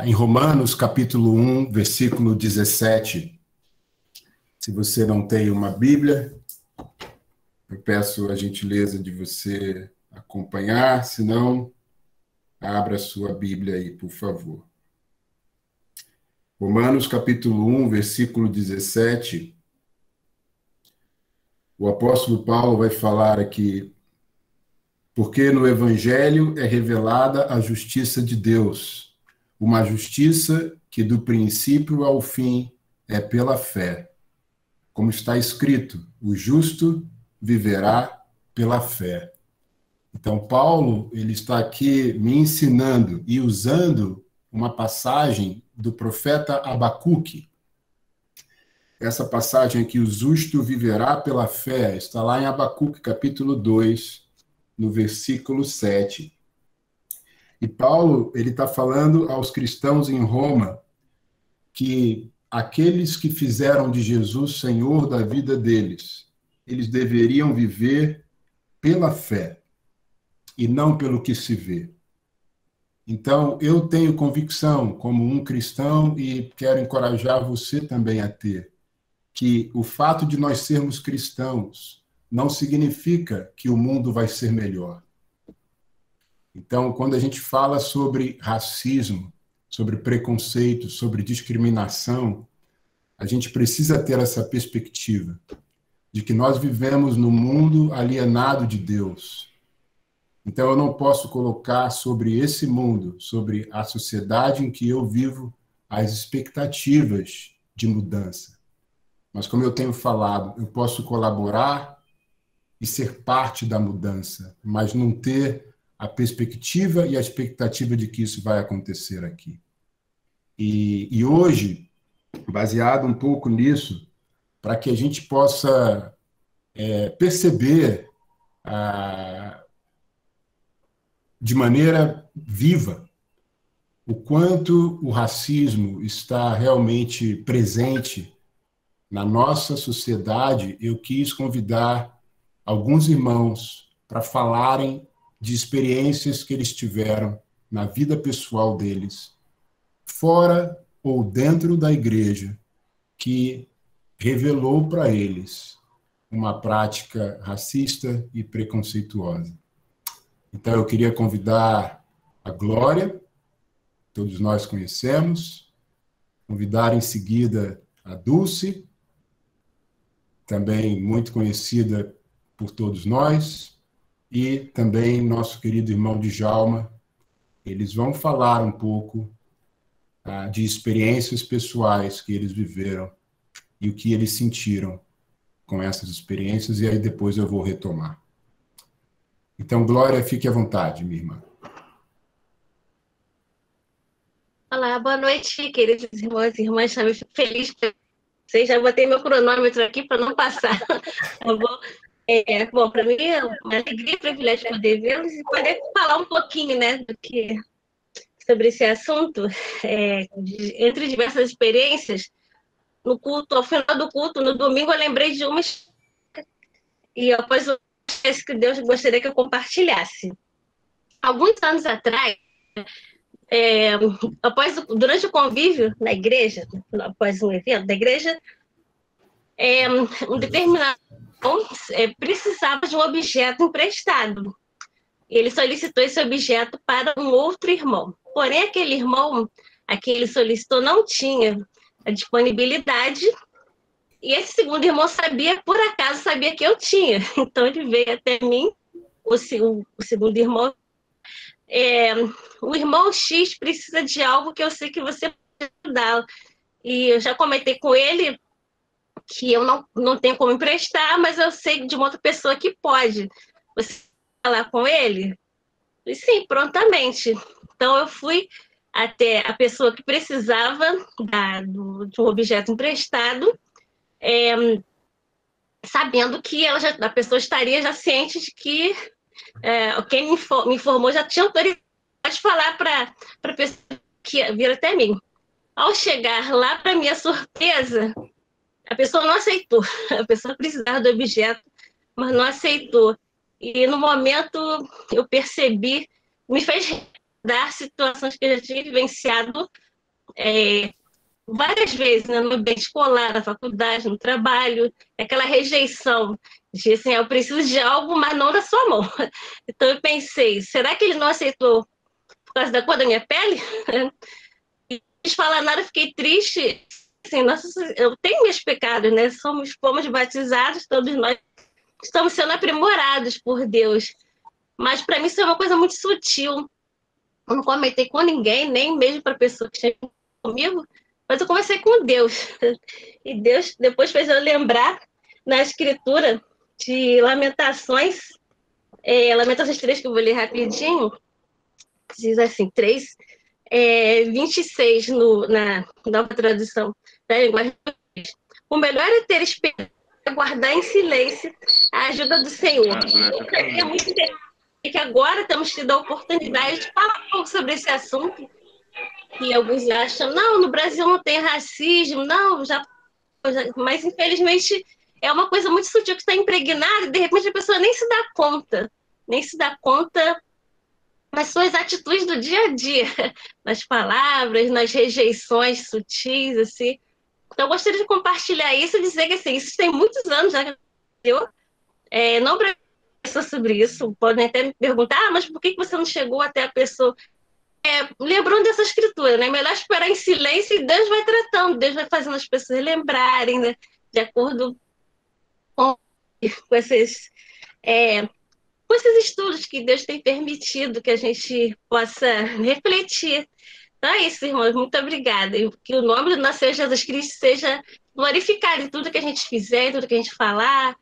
em Romanos, capítulo 1, versículo 17. Se você não tem uma Bíblia, eu peço a gentileza de você acompanhar, se não, abra a sua Bíblia aí, por favor. Romanos, capítulo 1, versículo 17. O apóstolo Paulo vai falar aqui: porque no Evangelho é revelada a justiça de Deus, uma justiça que do princípio ao fim é pela fé. Como está escrito, o justo viverá pela fé. Então, Paulo, ele está aqui me ensinando e usando uma passagem do profeta Abacuque. Essa passagem aqui, o justo viverá pela fé, está lá em Abacuque, capítulo 2, no versículo 7. E Paulo, ele está falando aos cristãos em Roma que aqueles que fizeram de Jesus Senhor da vida deles, eles deveriam viver pela fé e não pelo que se vê. Então, eu tenho convicção, como um cristão, e quero encorajar você também a ter, que o fato de nós sermos cristãos não significa que o mundo vai ser melhor. Então, quando a gente fala sobre racismo, sobre preconceito, sobre discriminação, a gente precisa ter essa perspectiva de que nós vivemos num mundo alienado de Deus. Então, eu não posso colocar sobre esse mundo, sobre a sociedade em que eu vivo, as expectativas de mudança. Mas, como eu tenho falado, eu posso colaborar e ser parte da mudança, mas não ter a perspectiva e a expectativa de que isso vai acontecer aqui. E hoje, baseado um pouco nisso, para que a gente possa perceber de maneira viva o quanto o racismo está realmente presente na nossa sociedade, eu quis convidar alguns irmãos para falarem de experiências que eles tiveram na vida pessoal deles, fora ou dentro da igreja, que revelou para eles uma prática racista e preconceituosa. Então, eu queria convidar a Glória, todos nós conhecemos, convidar em seguida a Dulce, também muito conhecida por todos nós, e também nosso querido irmão Djalma. Eles vão falar um pouco de experiências pessoais que eles viveram e o que eles sentiram com essas experiências, e aí depois eu vou retomar. Então, Glória, fique à vontade, minha irmã. Olá, boa noite, queridos irmãos e irmãs. Eu fico feliz por vocês. Já botei meu cronômetro aqui para não passar. Tá bom? Bom, para mim é uma alegria e privilégio poder vê-los e poder falar um pouquinho, né, sobre esse assunto, entre diversas experiências. No culto, ao final do culto, no domingo, eu lembrei de uma e após o que Deus gostaria que eu compartilhasse. Alguns anos atrás, durante o convívio na igreja, após um evento da igreja, um determinado precisava de um objeto emprestado. Ele solicitou esse objeto para um outro irmão. Porém, aquele irmão a quem ele solicitou não tinha a disponibilidade, e esse segundo irmão por acaso sabia que eu tinha. Então, ele veio até mim, o segundo irmão. O irmão X precisa de algo que eu sei que você pode ajudar. E eu já comentei com ele que eu não tenho como emprestar, mas eu sei de uma outra pessoa que pode. Você falar com ele? E sim, prontamente. Então, eu fui até a pessoa que precisava de um objeto emprestado, sabendo que a pessoa estaria já ciente de que quem me informou já tinha autoridade de falar para a pessoa que vir até mim. Ao chegar lá, para minha surpresa, a pessoa não aceitou. A pessoa precisava do objeto, mas não aceitou. E no momento eu percebi, me fez recordar situações que eu já tinha vivenciado várias vezes, né, no ambiente escolar, na faculdade, no trabalho, aquela rejeição de assim, eu preciso de algo, mas não da sua mão. Então eu pensei, será que ele não aceitou por causa da cor da minha pele? E não quis falar nada, fiquei triste. Assim, nossa, eu tenho meus pecados, né? Fomos batizados, todos nós estamos sendo aprimorados por Deus. Mas para mim isso é uma coisa muito sutil. Eu não comentei com ninguém, nem mesmo para a pessoa que esteve comigo, mas eu conversei com Deus. E Deus depois fez eu lembrar na escritura de Lamentações, Lamentações 3, que eu vou ler rapidinho, diz assim, 3, 26 na nova tradução da linguagem. O melhor é ter esperança, guardar em silêncio a ajuda do Senhor. É muito interessante que agora temos tido a oportunidade de falar um pouco sobre esse assunto, que alguns acham, não, no Brasil não tem racismo, não, mas infelizmente é uma coisa muito sutil que está impregnada e de repente a pessoa nem se dá conta nas suas atitudes do dia a dia, nas palavras, nas rejeições sutis, assim. Então, eu gostaria de compartilhar isso e dizer que assim, isso tem muitos anos já que eu não conversou sobre isso. Podem até me perguntar, mas por que você não chegou até a pessoa? Lembrando dessa escritura, né? Melhor esperar em silêncio e Deus vai tratando, Deus vai fazendo as pessoas lembrarem, né? De acordo com esses, com esses estudos que Deus tem permitido que a gente possa refletir. Então é isso, irmãos. Muito obrigada. E que o nome do nosso Senhor Jesus Cristo seja glorificado em tudo que a gente fizer, em tudo que a gente falar,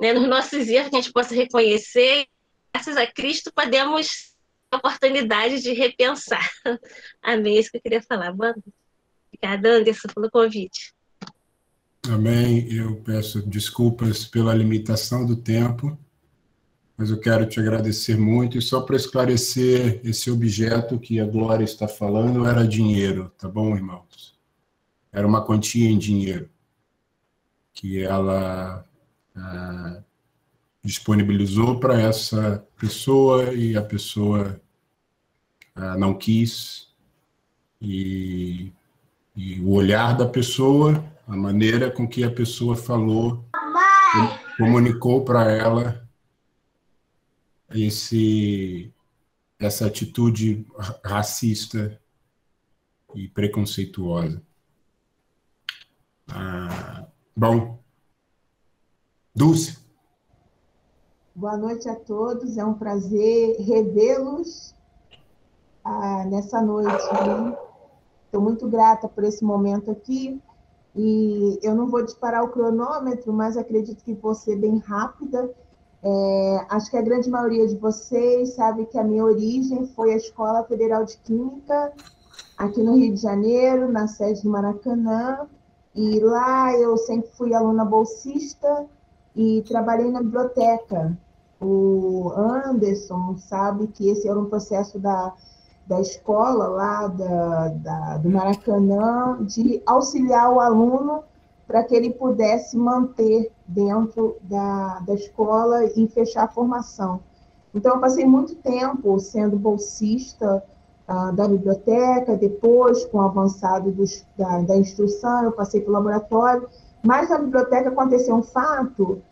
né? Nos nossos erros que a gente possa reconhecer. Graças a Cristo podemos ter a oportunidade de repensar. Amém. É isso que eu queria falar. Boa noite. Obrigada, Anderson, pelo convite. Amém. Eu peço desculpas pela limitação do tempo, mas eu quero te agradecer muito. E só para esclarecer, esse objeto que a Glória está falando era dinheiro, tá bom, irmãos? Era uma quantia em dinheiro que ela disponibilizou para essa pessoa e a pessoa não quis. E o olhar da pessoa, a maneira com que a pessoa falou, comunicou para ela essa atitude racista e preconceituosa. Bom, Dulce. Boa noite a todos, é um prazer revê-los nessa noite. Né? Estou muito grata por esse momento aqui, e eu não vou disparar o cronômetro, mas acredito que vou ser bem rápida. Acho que a grande maioria de vocês sabe que a minha origem foi a Escola Federal de Química, aqui no Rio de Janeiro, na sede do Maracanã, e lá eu sempre fui aluna bolsista e trabalhei na biblioteca. O Anderson sabe que esse era um processo da escola lá do Maracanã, de auxiliar o aluno para que ele pudesse manter dentro da escola e fechar a formação. Então, eu passei muito tempo sendo bolsista da biblioteca, depois, com o avançado da instrução, eu passei para o laboratório, mas na biblioteca aconteceu um fato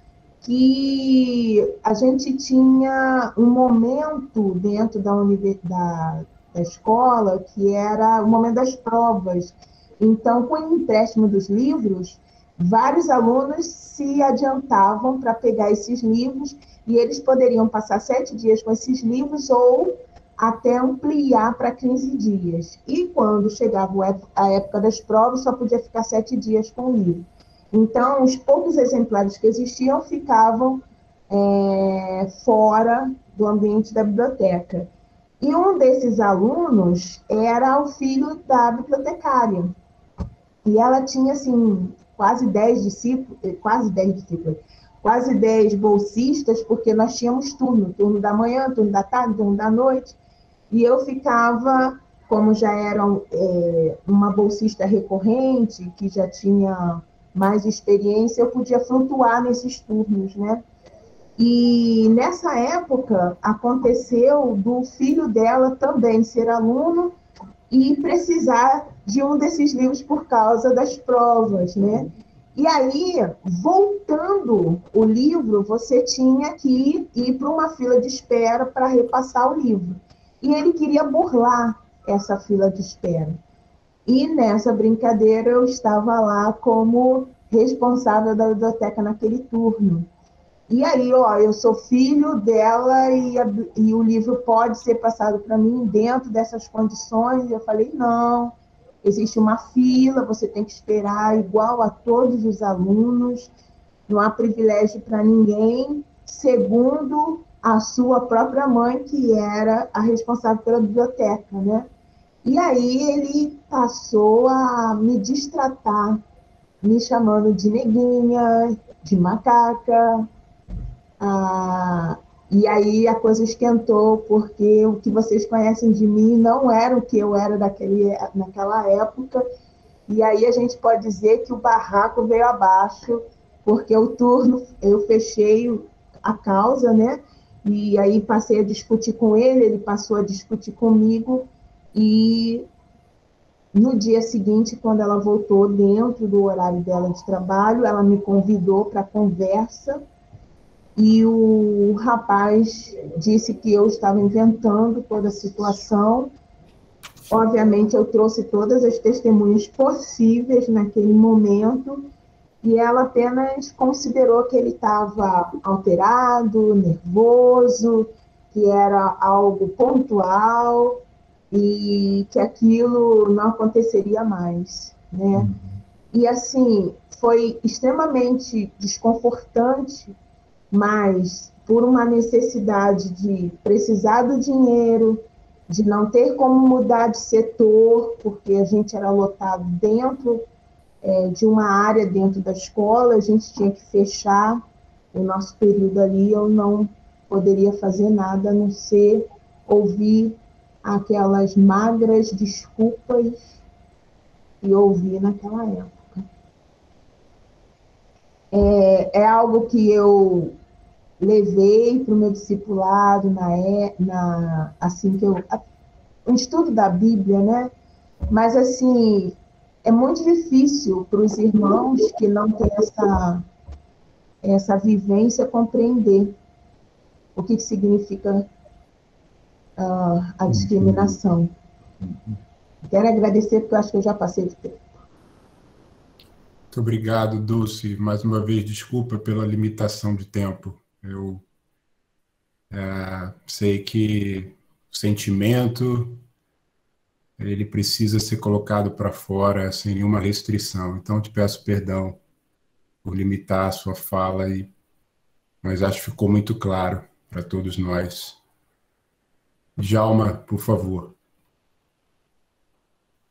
que a gente tinha um momento dentro da escola que era o momento das provas. Então, com o empréstimo dos livros, vários alunos se adiantavam para pegar esses livros e eles poderiam passar 7 dias com esses livros ou até ampliar para 15 dias. E quando chegava a época das provas, só podia ficar 7 dias com o livro. Então, os poucos exemplares que existiam ficavam fora do ambiente da biblioteca. E um desses alunos era o filho da bibliotecária. E ela tinha, assim, quase 10 bolsistas, porque nós tínhamos turno da manhã, turno da tarde, turno da noite. E eu ficava, como já era uma bolsista recorrente, que já tinha mais experiência, eu podia flutuar nesses turnos, né? E nessa época aconteceu do filho dela também ser aluno e precisar de um desses livros por causa das provas, né? E aí, voltando o livro, você tinha que ir para uma fila de espera para repassar o livro. E ele queria burlar essa fila de espera. E nessa brincadeira eu estava lá como responsável da biblioteca naquele turno. E aí, ó, eu sou filho dela e o livro pode ser passado para mim dentro dessas condições. E eu falei, não, existe uma fila, você tem que esperar igual a todos os alunos, não há privilégio para ninguém, segundo a sua própria mãe, que era a responsável pela biblioteca, né? E aí ele passou a me destratar, me chamando de neguinha, de macaca, e aí a coisa esquentou, porque o que vocês conhecem de mim não era o que eu era naquela época, e aí a gente pode dizer que o barraco veio abaixo, porque o turno, eu fechei a causa, né? E aí passei a discutir com ele, ele passou a discutir comigo, e no dia seguinte, quando ela voltou dentro do horário dela de trabalho, ela me convidou para conversa, e o rapaz disse que eu estava inventando toda a situação. Obviamente, eu trouxe todas as testemunhas possíveis naquele momento, e ela apenas considerou que ele estava alterado, nervoso, que era algo pontual e que aquilo não aconteceria mais, né? E assim, foi extremamente desconfortante, mas por uma necessidade de precisar do dinheiro, de não ter como mudar de setor, porque a gente era lotado dentro de uma área dentro da escola, a gente tinha que fechar o nosso período ali, eu não poderia fazer nada a não ser ouvir aquelas magras desculpas que eu ouvi naquela época. É algo que eu levei para o meu discipulado assim que um estudo da Bíblia, né? Mas assim é muito difícil para os irmãos que não têm essa vivência compreender o que significa a discriminação. Quero agradecer porque eu acho que eu já passei de tempo. Muito obrigado, Dulce. Mais uma vez, desculpa pela limitação de tempo. Eu sei que o sentimento ele precisa ser colocado para fora sem nenhuma restrição. Então, te peço perdão por limitar a sua fala, mas acho que ficou muito claro para todos nós. Djalma, por favor.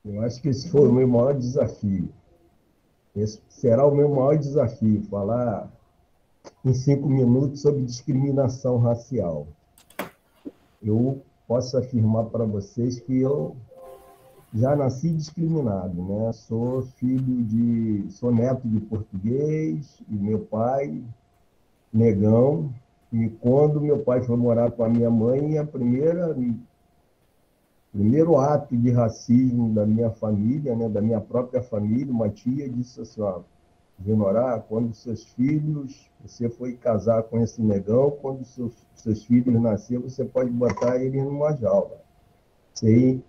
Eu acho que esse foi o meu maior desafio. Esse será o meu maior desafio, falar em 5 minutos sobre discriminação racial. Eu posso afirmar para vocês que eu já nasci discriminado, né? Sou neto de português e meu pai, negão, e quando meu pai foi morar com a minha mãe, primeiro ato de racismo da minha família, né, da minha própria família, uma tia disse assim, ó, Vinorá, quando você foi casar com esse negão, quando seus filhos nasceram, você pode botar eles numa jaula. Você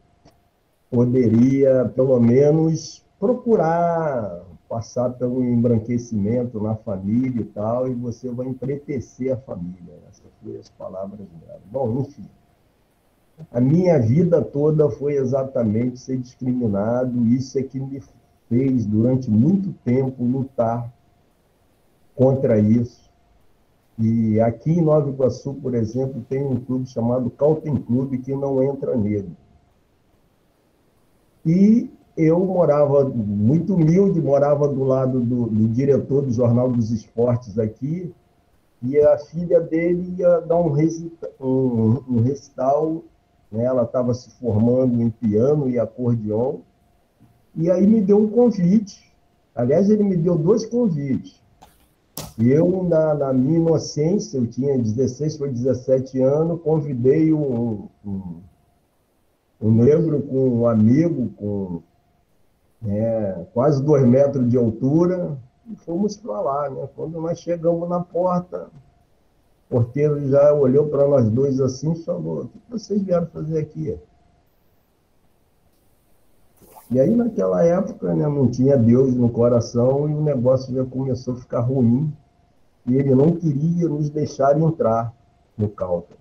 poderia, pelo menos, procurar passar pelo embranquecimento na família e tal, e você vai empretecer a família. Essas foram as palavras dela. Bom, enfim. A minha vida toda foi exatamente ser discriminado, isso é que me fez, durante muito tempo, lutar contra isso. E aqui em Nova Iguaçu, por exemplo, tem um clube chamado Caltem Clube, que não entra negro. E eu morava muito humilde, morava do lado do diretor do Jornal dos Esportes aqui, e a filha dele ia dar um recital, né? Ela estava se formando em piano e acordeon, e aí me deu um convite. Aliás, ele me deu 2 convites. E eu, na minha inocência, eu tinha 16 para 17 anos, convidei um negro com um amigo com quase 2 metros de altura, e fomos para lá, né? Quando nós chegamos na porta, o porteiro já olhou para nós dois assim e falou: o que vocês vieram fazer aqui? E aí, naquela época, né, não tinha Deus no coração e o negócio já começou a ficar ruim. E ele não queria nos deixar entrar no Calton.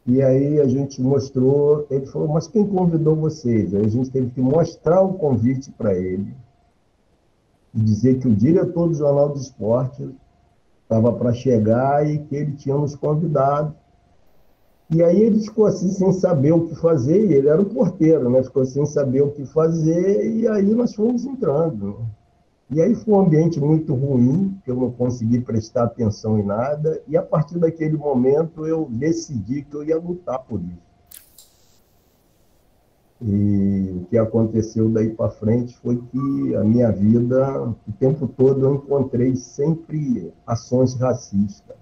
E aí a gente mostrou, ele falou: mas quem convidou vocês? Aí a gente teve que mostrar o convite para ele e dizer que o diretor do Jornal do Esporte estava para chegar e que ele tinha nos convidado. E aí ele ficou assim, sem saber o que fazer, e ele era o porteiro, né? Ficou sem saber o que fazer, e aí nós fomos entrando, né? E aí foi um ambiente muito ruim, que eu não consegui prestar atenção em nada, e a partir daquele momento eu decidi que eu ia lutar por isso. E o que aconteceu daí para frente foi que a minha vida, o tempo todo, eu encontrei sempre ações racistas.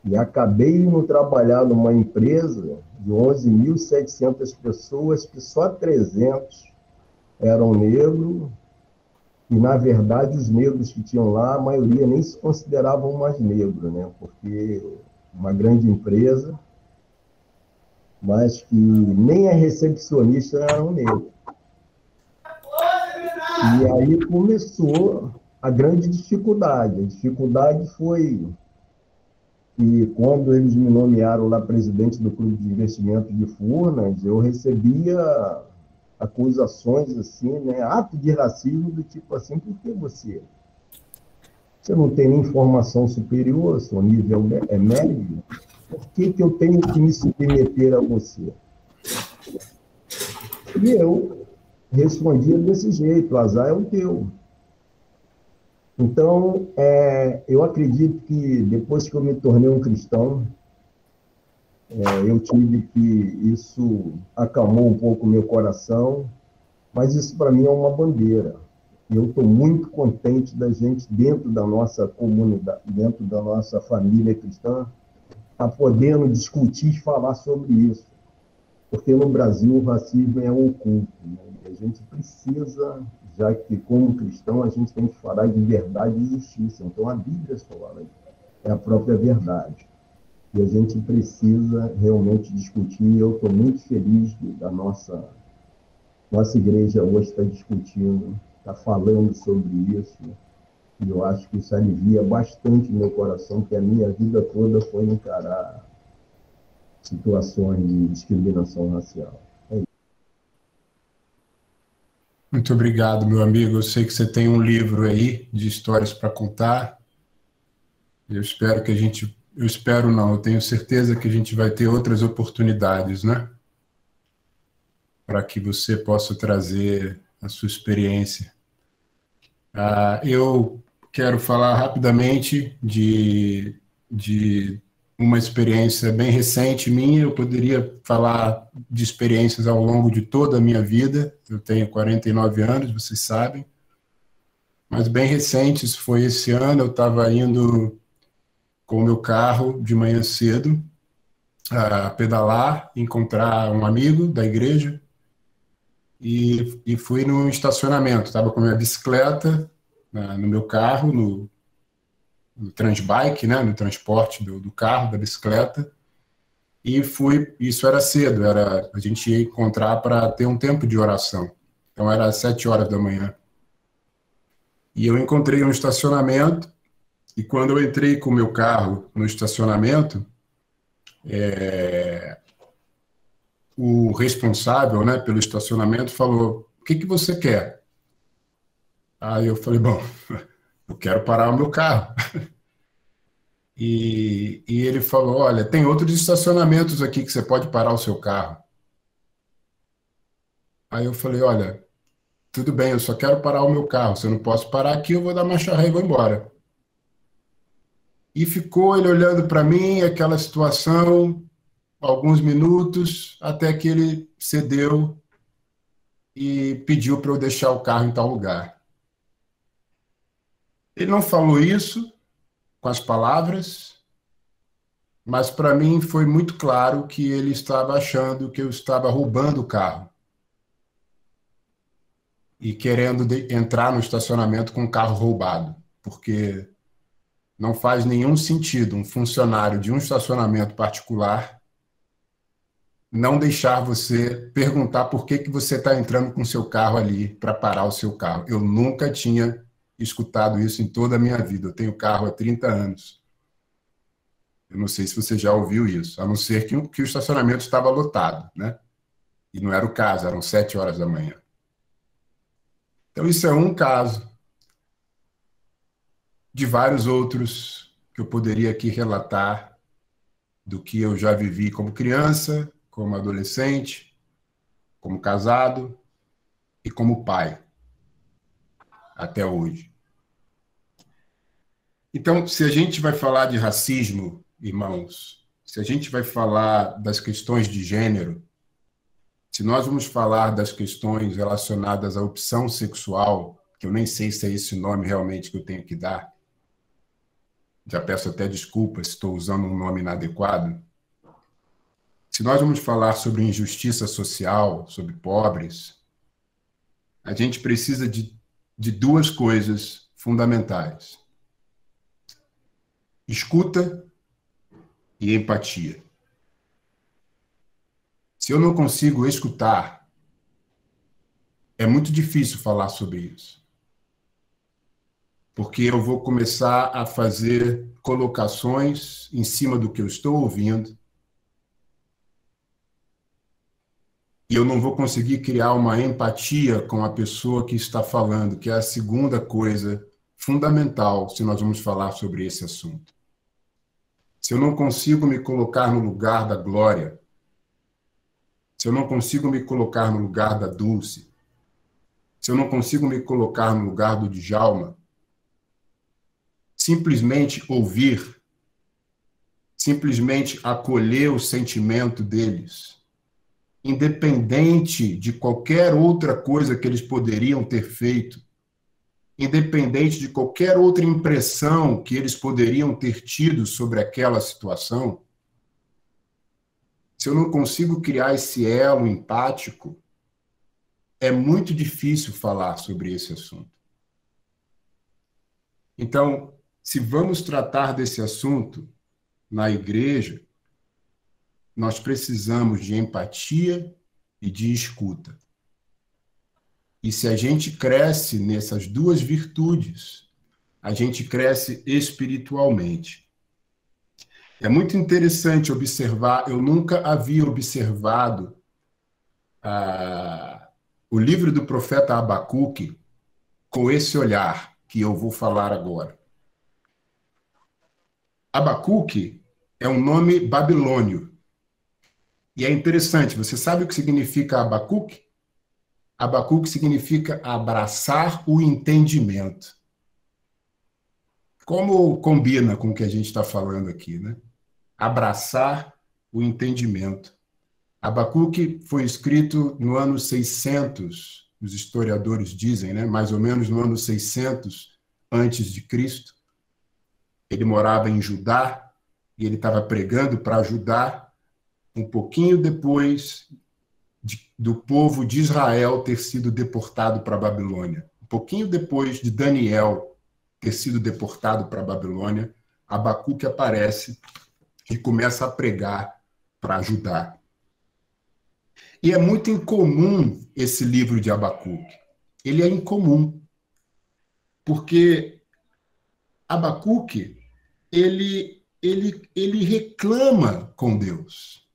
E acabei indo trabalhar numa empresa de 11.700 pessoas, que só 300 eram negros, e, na verdade, os negros que tinham lá, a maioria nem se consideravam mais negros, né? Porque uma grande empresa, mas que nem a recepcionista eram negros. E aí começou a grande dificuldade. A dificuldade foi que, quando eles me nomearam lá presidente do Clube de Investimento de Furnas, eu recebia acusações assim, né, ato de racismo do tipo assim: por que você não tem nem formação superior, seu nível é médio, por que eu tenho que me submeter a você? E eu respondia desse jeito: o azar é o teu. Então, eu acredito que depois que eu me tornei um cristão, eu tive que isso acalmou um pouco o meu coração, mas isso para mim é uma bandeira. E eu estou muito contente da gente, dentro da nossa comunidade, dentro da nossa família cristã, estar podendo discutir e falar sobre isso. Porque no Brasil o racismo é oculto, né? E a gente precisa, já que como cristão a gente tem que falar de verdade e justiça. Então a Bíblia fala, é a própria verdade. E a gente precisa realmente discutir. Eu estou muito feliz da nossa igreja hoje estar discutindo, está falando sobre isso. E eu acho que isso alivia bastante o meu coração, porque a minha vida toda foi encarar situações de discriminação racial. Muito obrigado, meu amigo. Eu sei que você tem um livro aí de histórias para contar. Eu espero não, eu tenho certeza que a gente vai ter outras oportunidades, né? Para que você possa trazer a sua experiência. Eu quero falar rapidamente de uma experiência bem recente minha. Eu poderia falar de experiências ao longo de toda a minha vida. Eu tenho 49 anos, vocês sabem. Mas bem recente, isso foi esse ano. Eu estava indo com o meu carro de manhã cedo a pedalar, encontrar um amigo da igreja e fui no estacionamento. Estava com a minha bicicleta no meu carro, no transbike, né, no transporte do carro, da bicicleta, e isso era cedo, a gente ia encontrar para ter um tempo de oração. Então era às 7 horas da manhã. E eu encontrei um estacionamento, e quando eu entrei com o meu carro no estacionamento, o responsável, né, pelo estacionamento falou: o que você quer? Aí eu falei: bom, eu quero parar o meu carro. E ele falou: olha, tem outros estacionamentos aqui que você pode parar o seu carro. Aí eu falei: olha, tudo bem, eu só quero parar o meu carro. Se eu não posso parar aqui, eu vou dar marcha ré e vou embora. E ficou ele olhando para mim, aquela situação, alguns minutos, até que ele cedeu e pediu para eu deixar o carro em tal lugar. Ele não falou isso com as palavras, mas para mim foi muito claro que ele estava achando que eu estava roubando o carro e querendo entrar no estacionamento com o carro roubado, porque não faz nenhum sentido um funcionário de um estacionamento particular não deixar você perguntar por que você está entrando com o seu carro ali para parar o seu carro. Eu nunca tinha escutado isso em toda a minha vida. Eu tenho carro há 30 anos. Eu não sei se você já ouviu isso, a não ser que o estacionamento estava lotado, né? E não era o caso, eram 7 horas da manhã. Então, isso é um caso de vários outros que eu poderia aqui relatar do que eu já vivi como criança, como adolescente, como casado e como pai, até hoje. Então, se a gente vai falar de racismo, irmãos, se a gente vai falar das questões de gênero, se nós vamos falar das questões relacionadas à opção sexual, que eu nem sei se é esse nome realmente que eu tenho que dar, já peço até desculpas se estou usando um nome inadequado. Se nós vamos falar sobre injustiça social, sobre pobres, a gente precisa de duas coisas fundamentais: escuta e empatia. Se eu não consigo escutar, é muito difícil falar sobre isso. Porque eu vou começar a fazer colocações em cima do que eu estou ouvindo e eu não vou conseguir criar uma empatia com a pessoa que está falando, que é a segunda coisa fundamental se nós vamos falar sobre esse assunto. Se eu não consigo me colocar no lugar da Glória, se eu não consigo me colocar no lugar da Dulce, se eu não consigo me colocar no lugar do Djalma, simplesmente ouvir, simplesmente acolher o sentimento deles, independente de qualquer outra coisa que eles poderiam ter feito, independente de qualquer outra impressão que eles poderiam ter tido sobre aquela situação, se eu não consigo criar esse elo empático, é muito difícil falar sobre esse assunto. Então, se vamos tratar desse assunto na igreja, nós precisamos de empatia e de escuta. E se a gente cresce nessas duas virtudes, a gente cresce espiritualmente. É muito interessante observar, eu nunca havia observado o livro do profeta Abacuque com esse olhar que eu vou falar agora. Abacuque é um nome babilônio. E é interessante, você sabe o que significa Abacuque? Abacuque significa abraçar o entendimento. Como combina com o que a gente está falando aqui, né? Abraçar o entendimento. Abacuque foi escrito no ano 600, os historiadores dizem, né? Mais ou menos no ano 600 antes de Cristo. Ele morava em Judá e ele estava pregando para Judá um pouquinho depois do povo de Israel ter sido deportado para a Babilônia. Um pouquinho depois de Daniel ter sido deportado para a Babilônia, Abacuque aparece e começa a pregar para Judá. E é muito incomum esse livro de Abacuque. Ele é incomum, porque Abacuque, ele reclama com Deus.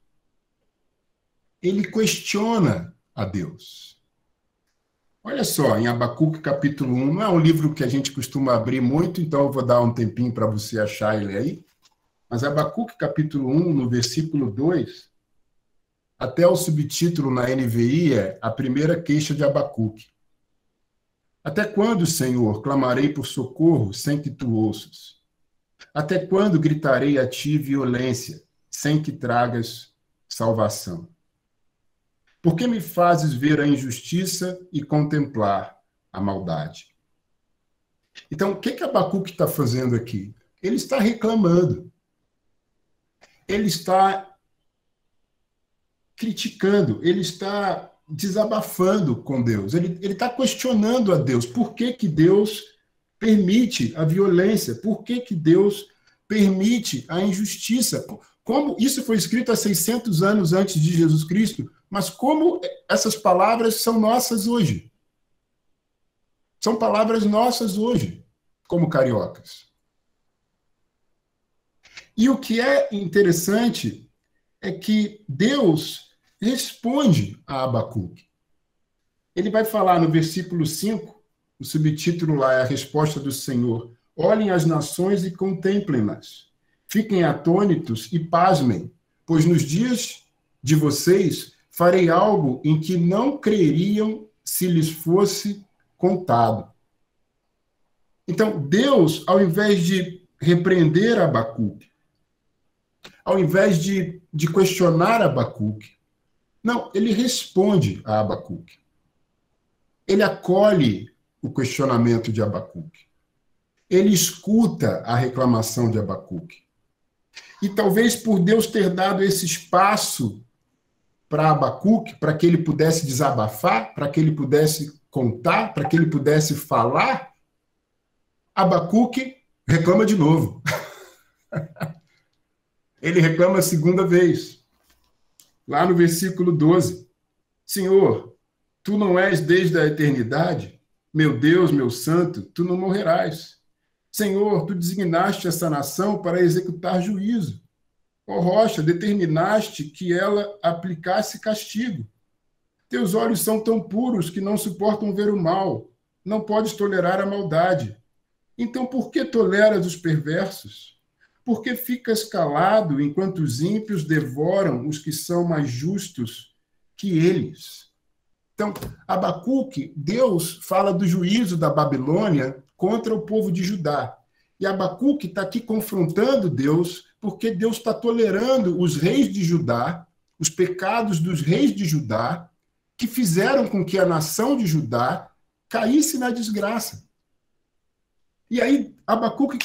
Ele questiona a Deus. Olha só, em Abacuque capítulo 1, não é um livro que a gente costuma abrir muito, então eu vou dar um tempinho para você achar ele aí, mas Abacuque capítulo 1, no versículo 2, até o subtítulo na NVI é a primeira queixa de Abacuque. Até quando, Senhor, clamarei por socorro sem que tu ouças? Até quando gritarei a ti violência sem que tragas salvação? Por que me fazes ver a injustiça e contemplar a maldade? Então, o que Abacuque está fazendo aqui? Ele está reclamando. Ele está criticando, ele está desabafando com Deus. Ele está questionando a Deus. Por que Deus permite a violência? Por que Deus permite a injustiça? Como isso foi escrito há 600 anos antes de Jesus Cristo, mas como essas palavras são nossas hoje? São palavras nossas hoje, como cariocas. E o que é interessante é que Deus responde a Abacuque. Ele vai falar no versículo 5, o subtítulo lá é a resposta do Senhor. Olhem as nações e contemplem-nas. Fiquem atônitos e pasmem, pois nos dias de vocês farei algo em que não creriam se lhes fosse contado. Então, Deus, ao invés de repreender Abacuque, ao invés de questionar Abacuque, não, ele responde a Abacuque. Ele acolhe o questionamento de Abacuque. Ele escuta a reclamação de Abacuque. E talvez por Deus ter dado esse espaço para Abacuque, para que ele pudesse desabafar, para que ele pudesse contar, para que ele pudesse falar, Abacuque reclama de novo. Ele reclama a segunda vez. Lá no versículo 12. Senhor, tu não és desde a eternidade? Meu Deus, meu santo, tu não morrerás. Senhor, tu designaste essa nação para executar juízo. Ó rocha, determinaste que ela aplicasse castigo. Teus olhos são tão puros que não suportam ver o mal. Não podes tolerar a maldade. Então, por que toleras os perversos? Por que ficas calado enquanto os ímpios devoram os que são mais justos que eles? Então, Abacuque, Deus fala do juízo da Babilônia contra o povo de Judá. E Abacuque está aqui confrontando Deus, porque Deus está tolerando os reis de Judá, os pecados dos reis de Judá, que fizeram com que a nação de Judá caísse na desgraça. E aí, Abacuque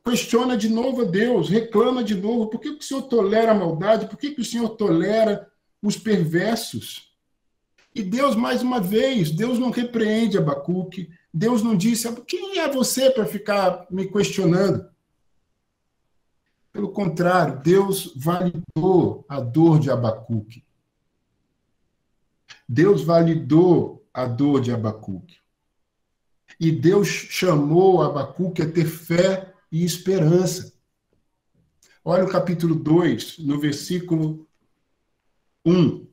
questiona de novo a Deus, reclama de novo, por que o Senhor tolera a maldade? Por que o Senhor tolera os perversos? E Deus, mais uma vez, Deus não repreende Abacuque, Deus não disse, quem é você para ficar me questionando? Pelo contrário, Deus validou a dor de Abacuque. Deus validou a dor de Abacuque. E Deus chamou Abacuque a ter fé e esperança. Olha o capítulo 2, no versículo 1.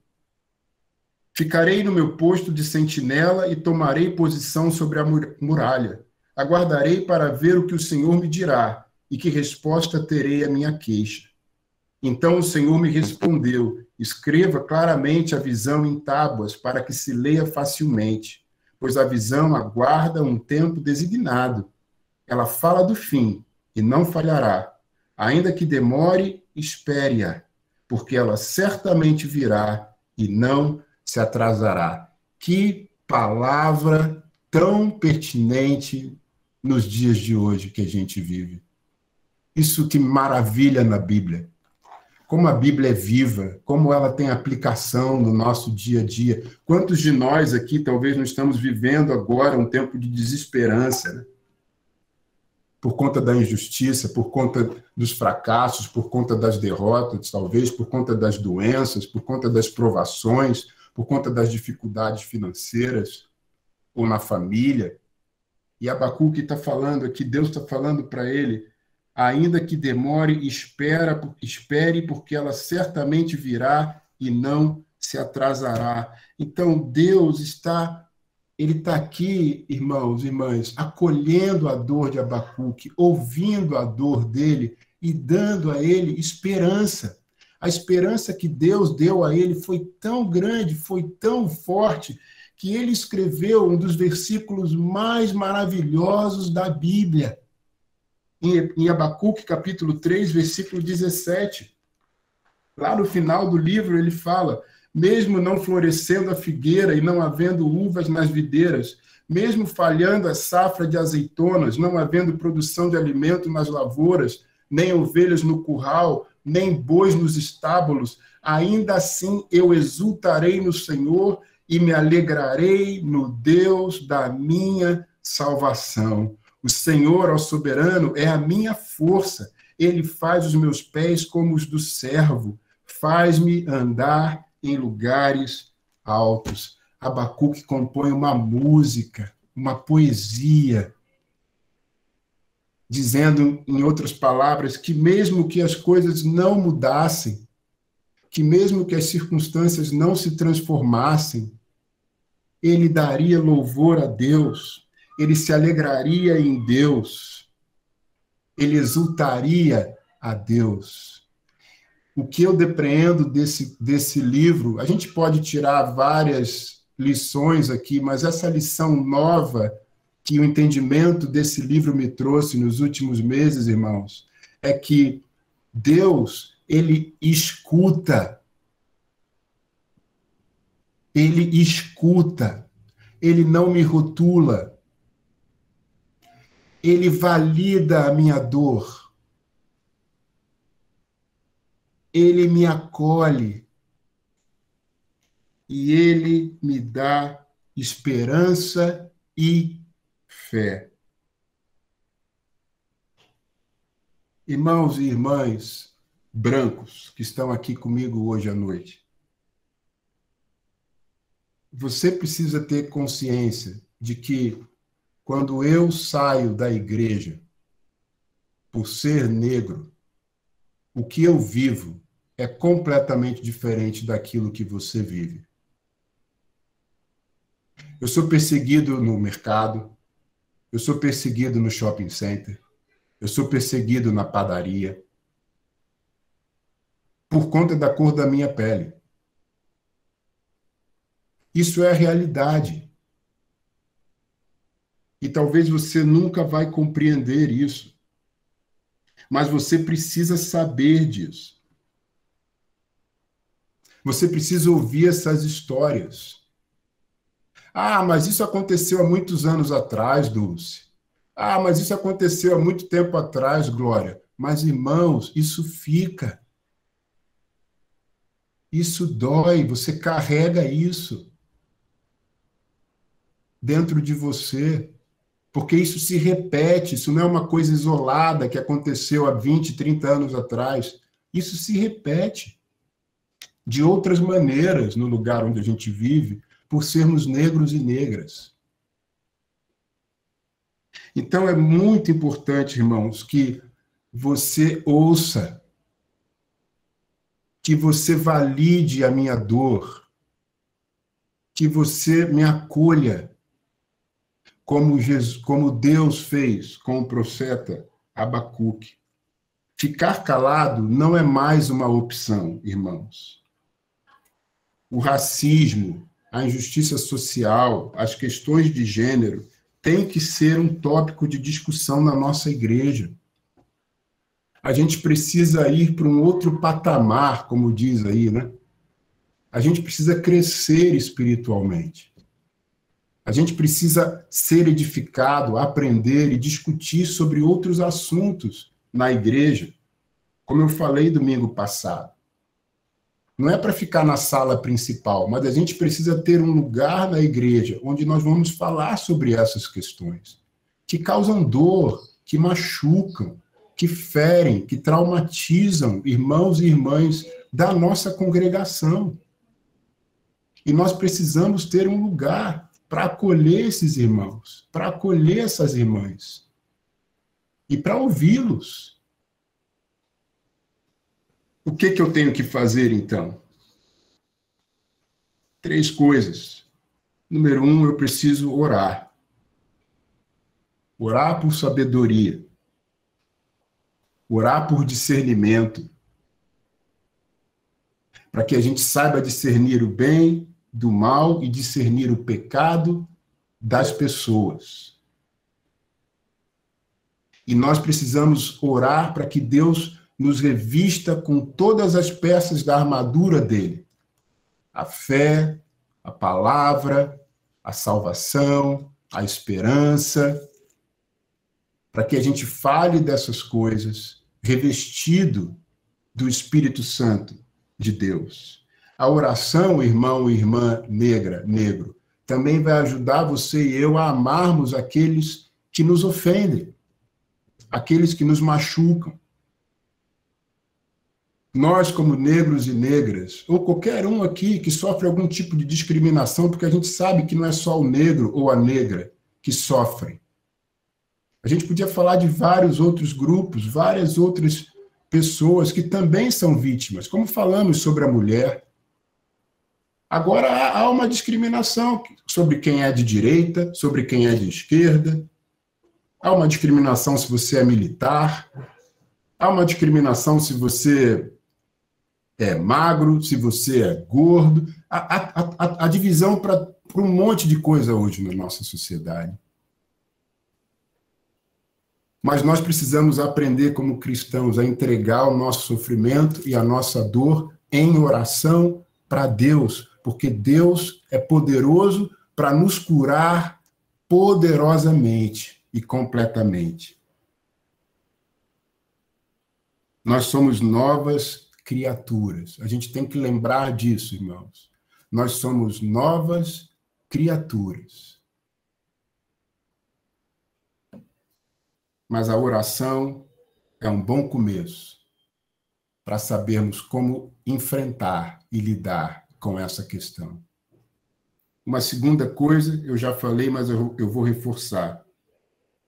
Ficarei no meu posto de sentinela e tomarei posição sobre a muralha. Aguardarei para ver o que o Senhor me dirá e que resposta terei à minha queixa. Então o Senhor me respondeu, escreva claramente a visão em tábuas para que se leia facilmente, pois a visão aguarda um tempo designado. Ela fala do fim e não falhará. Ainda que demore, espere-a, porque ela certamente virá e não se atrasará. Que palavra tão pertinente nos dias de hoje que a gente vive. Isso que maravilha na Bíblia. Como a Bíblia é viva, como ela tem aplicação no nosso dia a dia. Quantos de nós aqui talvez não estamos vivendo agora um tempo de desesperança, né? Por conta da injustiça, por conta dos fracassos, por conta das derrotas, talvez, por conta das doenças, por conta das provações, por conta das dificuldades financeiras, ou na família. E Abacuque está falando aqui, Deus está falando para ele, ainda que demore, espere, porque ela certamente virá e não se atrasará. Então, Deus ele está aqui, irmãos e irmãs, acolhendo a dor de Abacuque, ouvindo a dor dele e dando a ele esperança. A esperança que Deus deu a ele foi tão grande, foi tão forte, que ele escreveu um dos versículos mais maravilhosos da Bíblia. Em Abacuque, capítulo 3, versículo 17. Lá no final do livro ele fala, mesmo não florescendo a figueira e não havendo uvas nas videiras, mesmo falhando a safra de azeitonas, não havendo produção de alimento nas lavouras, nem ovelhas no curral, nem bois nos estábulos, ainda assim eu exultarei no Senhor e me alegrarei no Deus da minha salvação. O Senhor, ó soberano, é a minha força. Ele faz os meus pés como os do servo, faz-me andar em lugares altos. Abacuque compõe uma música, uma poesia, dizendo, em outras palavras, que mesmo que as coisas não mudassem, que mesmo que as circunstâncias não se transformassem, ele daria louvor a Deus, ele se alegraria em Deus, ele exultaria a Deus. O que eu depreendo desse livro, a gente pode tirar várias lições aqui, mas essa lição nova que o entendimento desse livro me trouxe nos últimos meses, irmãos, é que Deus, ele escuta. Ele escuta. Ele não me rotula. Ele valida a minha dor. Ele me acolhe. E ele me dá esperança e fé. Irmãos e irmãs brancos que estão aqui comigo hoje à noite, você precisa ter consciência de que quando eu saio da igreja por ser negro, o que eu vivo é completamente diferente daquilo que você vive. Eu sou perseguido no mercado, eu sou perseguido no shopping center, eu sou perseguido na padaria, por conta da cor da minha pele. Isso é a realidade. E talvez você nunca vai compreender isso. Mas você precisa saber disso. Você precisa ouvir essas histórias. Ah, mas isso aconteceu há muitos anos atrás, Dulce. Ah, mas isso aconteceu há muito tempo atrás, Glória. Mas, irmãos, isso fica. Isso dói, você carrega isso dentro de você, porque isso se repete, isso não é uma coisa isolada que aconteceu há 20, 30 anos atrás. Isso se repete de outras maneiras no lugar onde a gente vive, por sermos negros e negras. Então é muito importante, irmãos, que você ouça, que você valide a minha dor, que você me acolha, como Deus fez com o profeta Abacuque. Ficar calado não é mais uma opção, irmãos. O racismo, a injustiça social, as questões de gênero têm que ser um tópico de discussão na nossa igreja. A gente precisa ir para um outro patamar, como diz aí, né? A gente precisa crescer espiritualmente. A gente precisa ser edificado, aprender e discutir sobre outros assuntos na igreja, como eu falei domingo passado. Não é para ficar na sala principal, mas a gente precisa ter um lugar na igreja onde nós vamos falar sobre essas questões, que causam dor, que machucam, que ferem, que traumatizam irmãos e irmãs da nossa congregação. E nós precisamos ter um lugar para acolher esses irmãos, para acolher essas irmãs e para ouvi-los. O que eu tenho que fazer, então? 3 coisas. Número 1, eu preciso orar. Orar por sabedoria. Orar por discernimento. Para que a gente saiba discernir o bem do mal e discernir o pecado das pessoas. E nós precisamos orar para que Deus nos revista com todas as peças da armadura dele. A fé, a palavra, a salvação, a esperança, para que a gente fale dessas coisas revestido do Espírito Santo de Deus. A oração, irmão e irmã negro, também vai ajudar você e eu a amarmos aqueles que nos ofendem, aqueles que nos machucam. Nós, como negros e negras, ou qualquer um aqui que sofre algum tipo de discriminação, porque a gente sabe que não é só o negro ou a negra que sofrem. A gente podia falar de vários outros grupos, várias outras pessoas que também são vítimas, como falamos sobre a mulher. Agora há uma discriminação sobre quem é de direita, sobre quem é de esquerda. Há uma discriminação se você é militar. Há uma discriminação se você é magro, se você é gordo. A divisão para um monte de coisa hoje na nossa sociedade. Mas nós precisamos aprender como cristãos a entregar o nosso sofrimento e a nossa dor em oração para Deus, porque Deus é poderoso para nos curar poderosamente e completamente. Nós somos novas criaturas. A gente tem que lembrar disso, irmãos. Nós somos novas criaturas. Mas a oração é um bom começo para sabermos como enfrentar e lidar com essa questão. Uma segunda coisa, eu já falei, mas eu vou reforçar.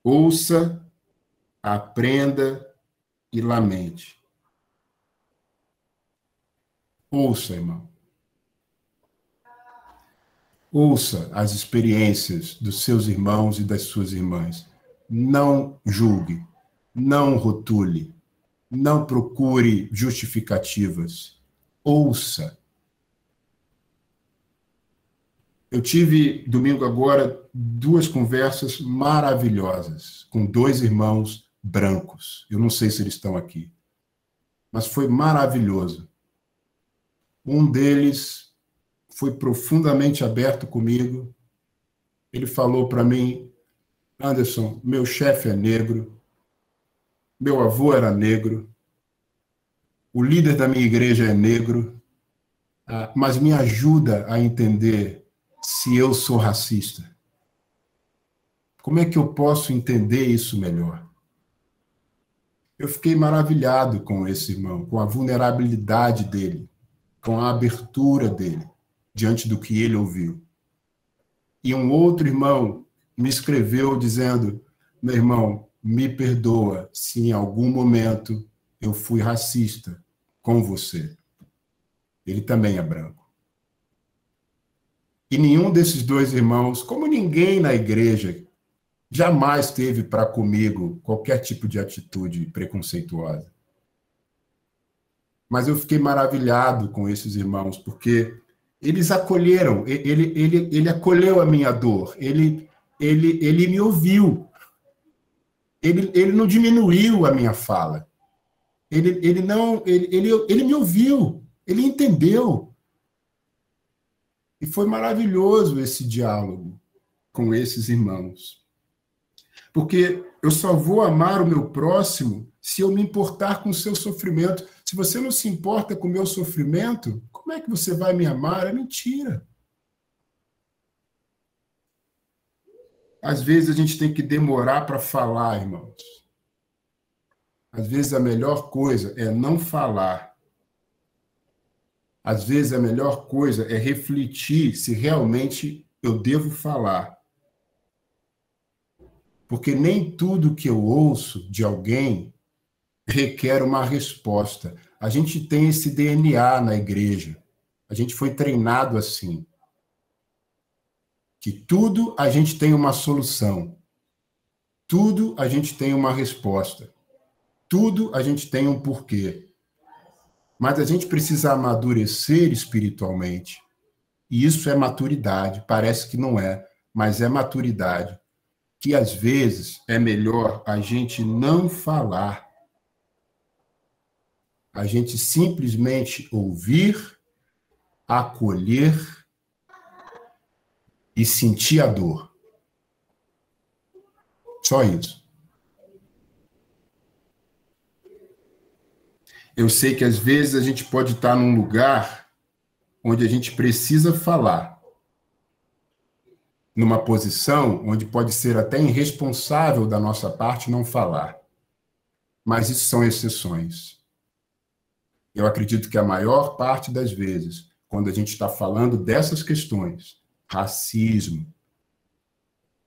Ouça, aprenda e lamente. Ouça, irmão. Ouça as experiências dos seus irmãos e das suas irmãs. Não julgue, não rotule, não procure justificativas. Ouça. Eu tive, domingo agora, 2 conversas maravilhosas com 2 irmãos brancos. Eu não sei se eles estão aqui, mas foi maravilhoso. Um deles foi profundamente aberto comigo. Ele falou para mim: Anderson, meu chefe é negro, meu avô era negro, o líder da minha igreja é negro, mas me ajuda a entender se eu sou racista. Como é que eu posso entender isso melhor? Eu fiquei maravilhado com esse irmão, com a vulnerabilidade dele, com a abertura dele, diante do que ele ouviu. E um outro irmão me escreveu dizendo: meu irmão, me perdoa se em algum momento eu fui racista com você. Ele também é branco. E nenhum desses 2 irmãos, como ninguém na igreja, jamais teve para comigo qualquer tipo de atitude preconceituosa. Mas eu fiquei maravilhado com esses irmãos, porque eles acolheram, ele acolheu a minha dor, ele me ouviu, ele não diminuiu a minha fala, ele me ouviu, ele entendeu. E foi maravilhoso esse diálogo com esses irmãos. Porque eu só vou amar o meu próximo se eu me importar com o seu sofrimento. Se você não se importa com o meu sofrimento, como é que você vai me amar? É mentira. Às vezes a gente tem que demorar para falar, irmãos. Às vezes a melhor coisa é não falar. Às vezes a melhor coisa é refletir se realmente eu devo falar. Porque nem tudo que eu ouço de alguém requer uma resposta. A gente tem esse DNA na igreja. A gente foi treinado assim. Que tudo a gente tem uma solução. Tudo a gente tem uma resposta. Tudo a gente tem um porquê. Mas a gente precisa amadurecer espiritualmente. E isso é maturidade. Parece que não é, mas é maturidade. Que às vezes é melhor a gente não falar. A gente simplesmente ouvir, acolher e sentir a dor. Só isso. Eu sei que às vezes a gente pode estar num lugar onde a gente precisa falar, numa posição onde pode ser até irresponsável da nossa parte não falar. Mas isso são exceções. Eu acredito que a maior parte das vezes, quando a gente está falando dessas questões, racismo,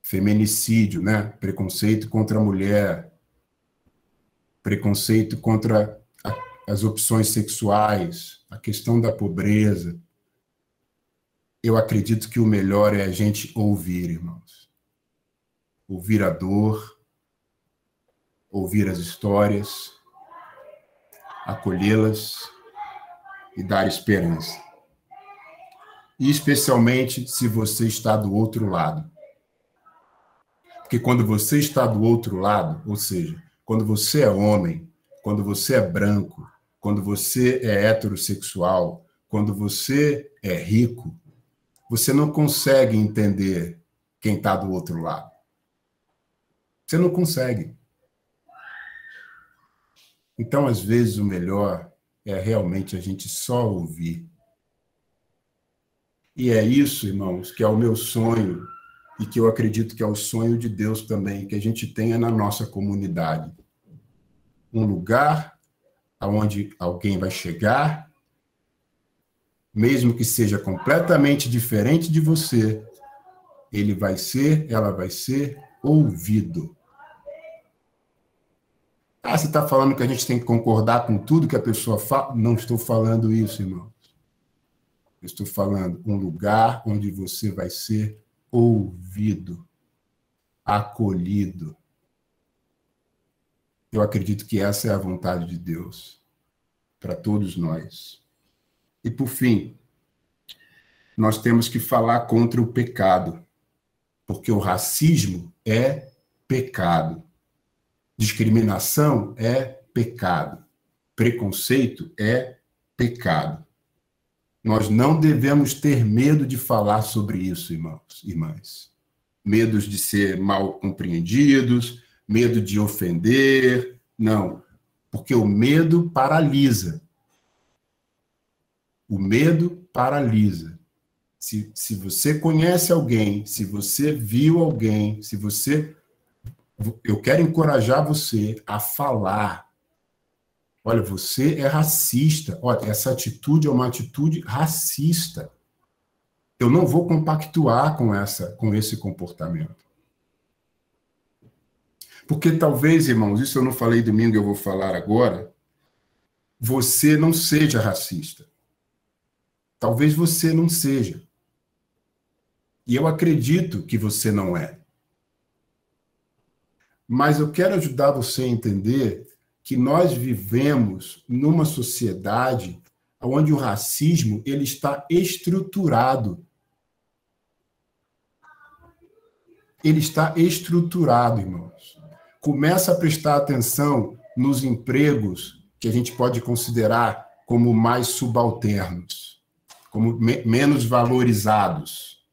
feminicídio, né? Preconceito contra a mulher, preconceito contra as opções sexuais, a questão da pobreza, eu acredito que o melhor é a gente ouvir, irmãos. Ouvir a dor, ouvir as histórias, acolhê-las e dar esperança. E especialmente se você está do outro lado. Porque quando você está do outro lado, ou seja, quando você é homem, quando você é branco, quando você é heterossexual, quando você é rico, você não consegue entender quem está do outro lado. Você não consegue. Então, às vezes, o melhor é realmente a gente só ouvir. E é isso, irmãos, que é o meu sonho e que eu acredito que é o sonho de Deus também, que a gente tenha na nossa comunidade. Um lugar onde alguém vai chegar, mesmo que seja completamente diferente de você, ela vai ser ouvido. Ah, você está falando que a gente tem que concordar com tudo que a pessoa fala? Não estou falando isso, irmãos. Eu estou falando um lugar onde você vai ser ouvido, acolhido. Eu acredito que essa é a vontade de Deus para todos nós. E, por fim, nós temos que falar contra o pecado, porque o racismo é pecado. Discriminação é pecado. Preconceito é pecado. Nós não devemos ter medo de falar sobre isso, irmãos e irmãs. Medos de ser mal compreendidos, medo de ofender. Não, porque o medo paralisa. O medo paralisa. Se você conhece alguém, se você viu alguém, eu quero encorajar você a falar. Olha, você é racista. Olha, essa atitude é uma atitude racista. Eu não vou compactuar com esse comportamento. Porque talvez, irmãos, isso eu não falei domingo, eu vou falar agora, você não seja racista. Talvez você não seja. E eu acredito que você não é. Mas eu quero ajudar você a entender que nós vivemos numa sociedade onde o racismo ele está estruturado. Ele está estruturado, irmãos. Começa a prestar atenção nos empregos que a gente pode considerar como mais subalternos, como menos valorizados.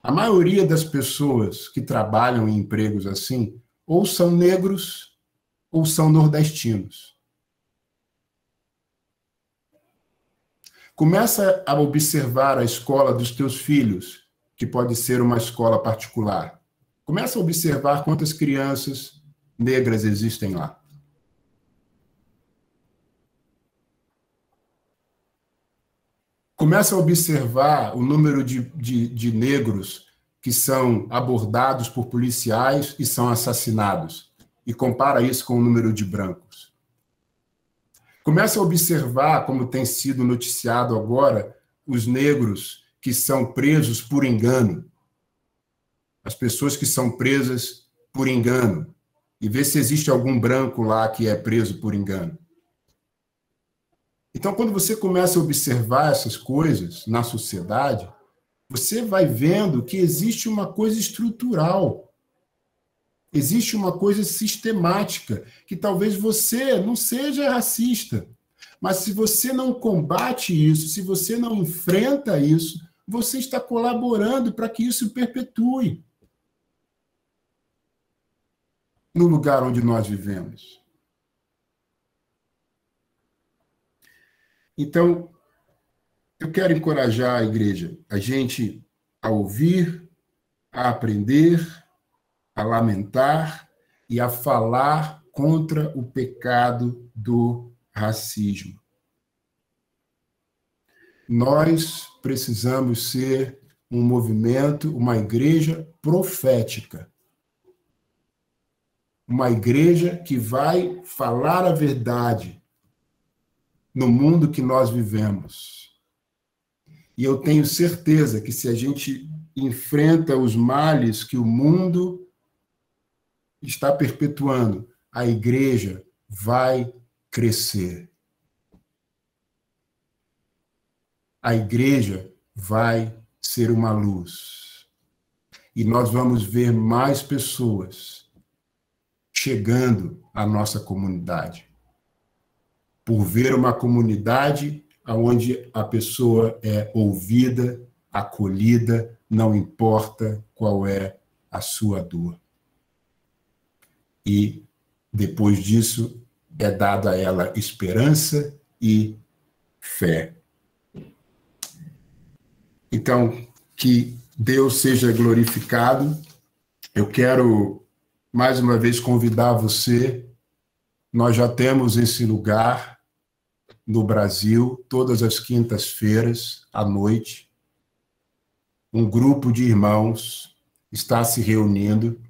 A maioria das pessoas que trabalham em empregos assim, ou são negros, ou são nordestinos. Começa a observar a escola dos teus filhos, que pode ser uma escola particular. Começa a observar quantas crianças negras existem lá. Começa a observar o número de negros que são abordados por policiais e são assassinados. E compara isso com o número de brancos. Começa a observar, como tem sido noticiado agora, os negros que são presos por engano. As pessoas que são presas por engano. E vê se existe algum branco lá que é preso por engano. Então, quando você começa a observar essas coisas na sociedade, você vai vendo que existe uma coisa estrutural. Existe uma coisa sistemática, que talvez você não seja racista, mas se você não combate isso, se você não enfrenta isso, você está colaborando para que isso perpetue. no lugar onde nós vivemos. Então, eu quero encorajar a igreja, a gente a ouvir, a aprender, a lamentar e a falar contra o pecado do racismo. Nós precisamos ser um movimento, uma igreja profética. Uma igreja que vai falar a verdade no mundo que nós vivemos. E eu tenho certeza que se a gente enfrenta os males que o mundo está perpetuando, a igreja vai crescer. A igreja vai ser uma luz. E nós vamos ver mais pessoas chegando à nossa comunidade. Por ver uma comunidade onde a pessoa é ouvida, acolhida, não importa qual é a sua dor. E, depois disso, é dada a ela esperança e fé. Então, que Deus seja glorificado. Eu quero, mais uma vez, convidar você. Nós já temos esse lugar no Brasil, todas as quintas-feiras, à noite. Um grupo de irmãos está se reunindo,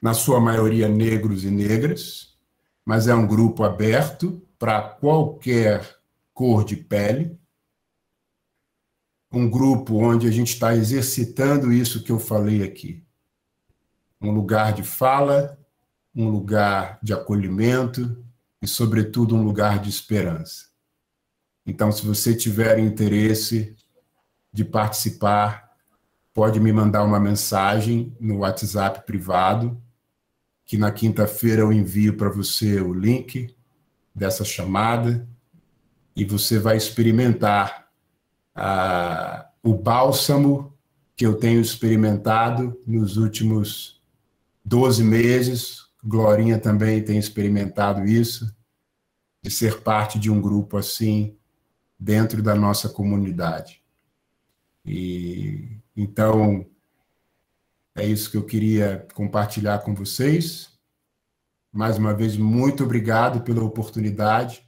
na sua maioria negros e negras, mas é um grupo aberto para qualquer cor de pele. Um grupo onde a gente está exercitando isso que eu falei aqui. Um lugar de fala, um lugar de acolhimento e, sobretudo, um lugar de esperança. Então, se você tiver interesse de participar, pode me mandar uma mensagem no WhatsApp privado, que na quinta-feira eu envio para você o link dessa chamada e você vai experimentar o bálsamo que eu tenho experimentado nos últimos 12 meses. Glorinha também tem experimentado isso, de ser parte de um grupo assim, dentro da nossa comunidade. E então, é isso que eu queria compartilhar com vocês. Mais uma vez, muito obrigado pela oportunidade.